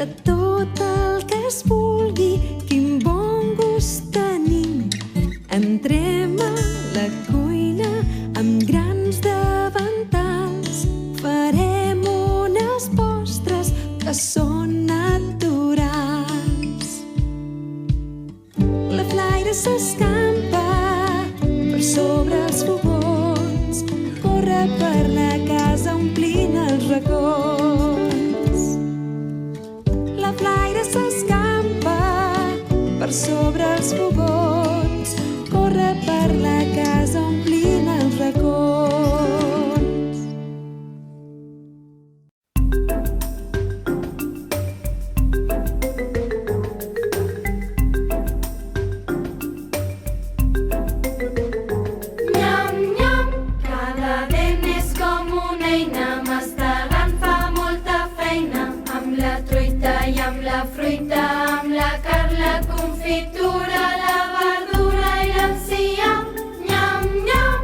de tot el que es vulgui, quin bon gust tenim. Entrem a la cuina amb grans davantals, farem unes postres que són naturals. La flaire s'escampa per sobre els fogons, corre per la casa omplint els racons. La flaire s'escampa per sobre els fogons, corre per la casa omplint els racons. Nyam, nyam, cada dent és com una eina, mastegant fa molta feina, amb la truita i amb la fruita, amb la carn, la confitura, la verdura i l'enciam. Nyam, nyam,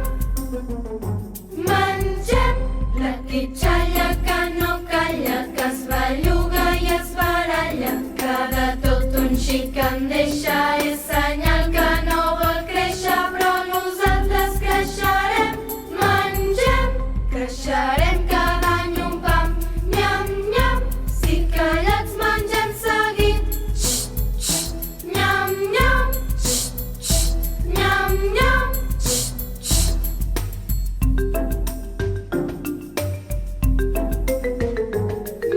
mengem la quitxalla que no calla, que es belluga i es baralla, que de tot un xic en deixa és senyal que no vol créixer, però nosaltres creixerem. Mengem, creixerem cada any un pam. Nyam, nyam, si callats mengem seguit. Xt, xt, nyam, nyam, xt, xt, nyam, nyam, xt, xt.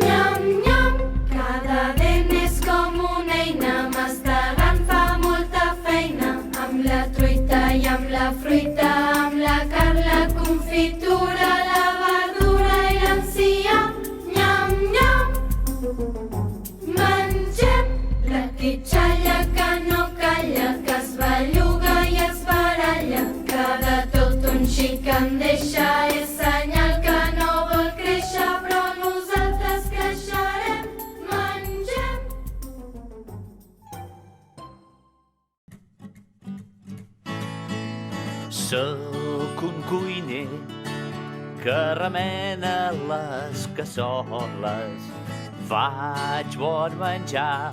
Nyam, nyam, cada dent és com una eina, mastegant fa molta feina, amb la truita i amb la fruita, amb la carn, la confitura, la verdura i l'enciam. Nyam, nyam, mengem la quitxalla que no calla, que es belluga i es baralla, que de tot un xic en deixa és senyal que no vol créixer, però nosaltres creixerem. Mengem. Sóc un cuiner que remena les cassoles, faig bon menjar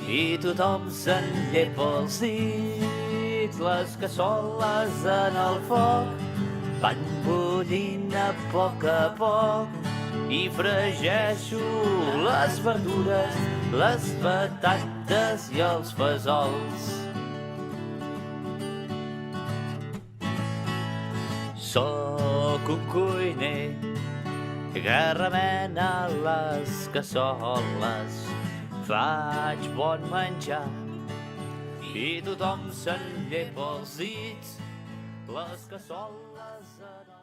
i tothom se'n llepa els dits. Les cassoles en el foc van bullint a poc i fregeixo les verdures, les patates i els fesols. Sóc un cuiner que remena les cassoles, faig bon menjar i tothom se'n llepa els dits. Les cassoles en